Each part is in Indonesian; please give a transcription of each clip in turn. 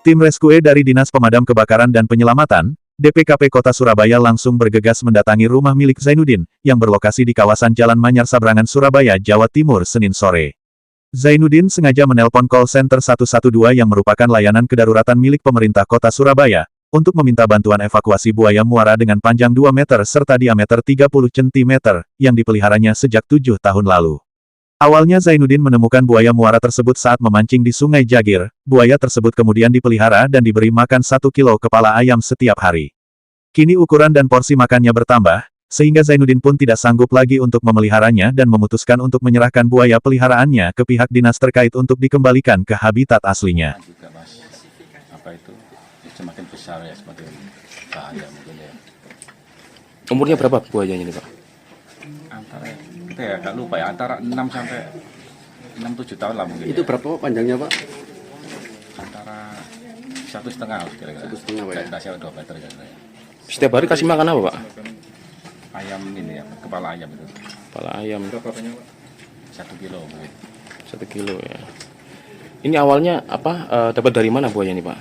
Tim Rescue dari Dinas Pemadam Kebakaran dan Penyelamatan, DPKP Kota Surabaya langsung bergegas mendatangi rumah milik Zainuddin, yang berlokasi di kawasan Jalan Manyar Sabrangan Surabaya, Jawa Timur, Senin sore. Zainuddin sengaja menelpon call center 112 yang merupakan layanan kedaruratan milik pemerintah Kota Surabaya, untuk meminta bantuan evakuasi buaya muara dengan panjang 2 meter serta diameter 30 cm, yang dipeliharanya sejak 7 tahun lalu. Awalnya Zainuddin menemukan buaya muara tersebut saat memancing di Sungai Jagir. Buaya tersebut kemudian dipelihara dan diberi makan 1 kilo kepala ayam setiap hari. Kini ukuran dan porsi makannya bertambah, sehingga Zainuddin pun tidak sanggup lagi untuk memeliharanya dan memutuskan untuk menyerahkan buaya peliharaannya ke pihak dinas terkait untuk dikembalikan ke habitat aslinya. Juga mas, apa itu semakin besar ya, semakin bahaya mungkin ya. Umurnya berapa buayanya ini Pak? Antara kita ya agak lupa ya, antara 6 sampai 6-7 tahun lah mungkin. Itu ya. berapa panjangnya Pak? Antara 1,5 kira-kira. 1,5 Pak ya? Kasih 2 meter kira-kira. Setiap hari kasih makan apa Pak? Ayam ini ya, kepala ayam itu. Kepala ayam. Berapa banyak Pak? 1 kilo mungkin. 1 kilo ya. Ini awalnya apa? Dapat dari mana buaya ini Pak?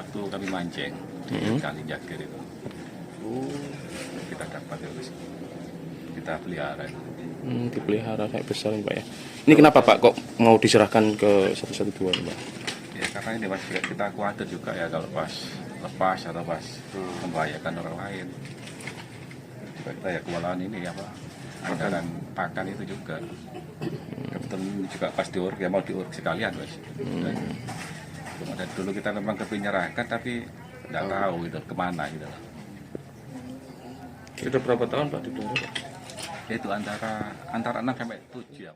Waktu kami mancing di Kali Jagir itu. Kita dapat itu. Kita pelihara. Dipelihara kayak besar ini Pak ya. Ini kenapa Pak kok mau diserahkan ke 112 ini Pak? Ya karena ini mas, kita khawatir juga ya kalau pas lepas atau pas membahayakan orang lain. Juga kita ya kewalahan ini ya Pak, anggaran pakan itu juga. Kebetulan juga pas diuruk ya mau diuruk sekalian mas. Kemudian dulu kita memang kepinyerahkan tapi nggak tahu itu kemana gitu. Sudah berapa tahun Pak dipelihara? Itu antara 6 sampai 7 ya.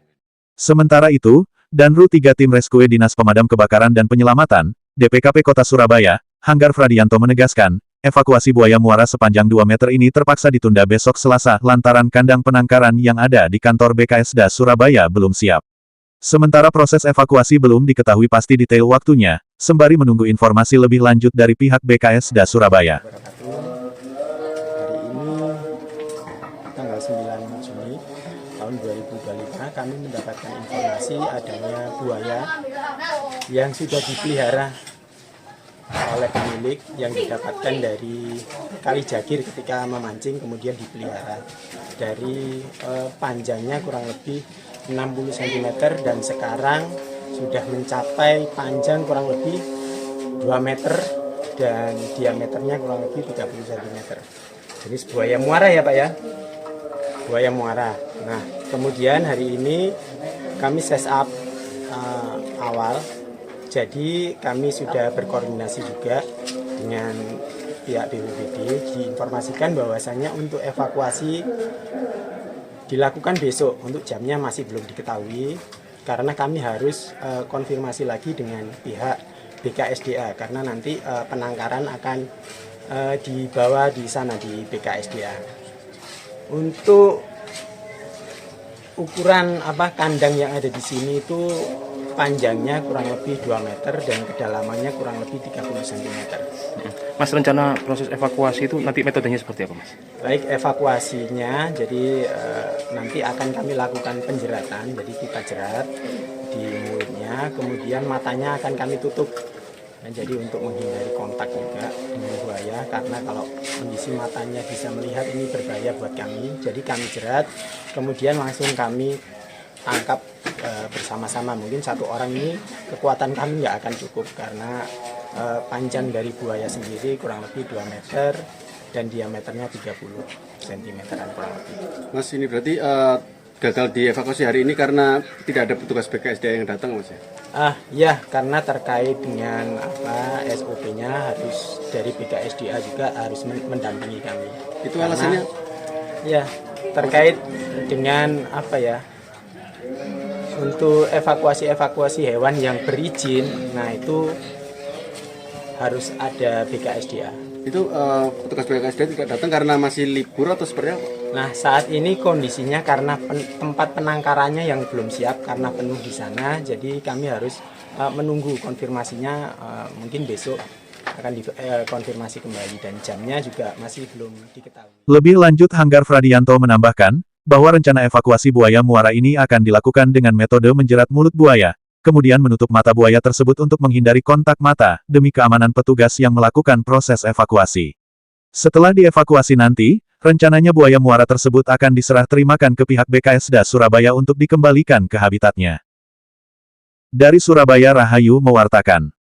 Sementara itu, Danru 3 Tim Rescue Dinas Pemadam Kebakaran dan Penyelamatan, DPKP Kota Surabaya, Hanggar Fradianto menegaskan, evakuasi buaya muara sepanjang 2 meter ini terpaksa ditunda besok Selasa lantaran kandang penangkaran yang ada di kantor BKSDA Surabaya belum siap. Sementara proses evakuasi belum diketahui pasti detail waktunya, sembari menunggu informasi lebih lanjut dari pihak BKSDA Surabaya. Tanggal 9 Juni tahun 2025 kami mendapatkan informasi adanya buaya yang sudah dipelihara oleh pemilik yang didapatkan dari Kali Jagir ketika memancing kemudian dipelihara. Dari panjangnya kurang lebih 60 cm dan sekarang sudah mencapai panjang kurang lebih 2 meter dan diameternya kurang lebih 30 cm. Jenis buaya muara ya Pak ya? Buaya muara. Nah, kemudian hari ini kami set up awal. Jadi kami sudah berkoordinasi juga dengan pihak BPBD, diinformasikan bahwasannya untuk evakuasi dilakukan besok. Untuk jamnya masih belum diketahui karena kami harus konfirmasi lagi dengan pihak BKSDA karena nanti penangkaran akan dibawa di sana di BKSDA. Untuk ukuran kandang yang ada di sini itu panjangnya kurang lebih 2 meter dan kedalamannya kurang lebih 30 cm. Mas, rencana proses evakuasi itu nanti metodenya seperti apa Mas? Baik, evakuasinya jadi nanti akan kami lakukan penjeratan, jadi kita jerat di mulutnya, kemudian matanya akan kami tutup. Nah, jadi untuk menghindari kontak juga dengan buaya karena kalau kondisi matanya bisa melihat ini berbahaya buat kami, jadi kami jerat, kemudian langsung kami tangkap bersama-sama. Mungkin satu orang ini kekuatan kami nggak akan cukup karena panjang dari buaya sendiri kurang lebih 2 meter dan diameternya 30 cm kurang lebih. Mas, ini berarti gagal dievakuasi hari ini karena tidak ada petugas BKSDA yang datang Mas ya? Ya, karena terkait dengan SOP-nya harus dari BKSDA juga harus mendampingi kami. Itu karena, alasannya? Ya, terkait dengan untuk evakuasi hewan yang berizin, nah itu harus ada BKSDA. Itu petugas BKSDA tidak datang karena masih libur atau seperti apa? Nah, saat ini kondisinya karena tempat penangkarannya yang belum siap karena penuh di sana, jadi kami harus menunggu konfirmasinya, mungkin besok akan dikonfirmasi kembali dan jamnya juga masih belum diketahui. Lebih lanjut Hanggar Fradianto menambahkan, bahwa rencana evakuasi buaya muara ini akan dilakukan dengan metode menjerat mulut buaya, kemudian menutup mata buaya tersebut untuk menghindari kontak mata, demi keamanan petugas yang melakukan proses evakuasi. Setelah dievakuasi nanti, rencananya buaya muara tersebut akan diserah terimakan ke pihak BKSDA Surabaya untuk dikembalikan ke habitatnya. Dari Surabaya, Rahayu mewartakan.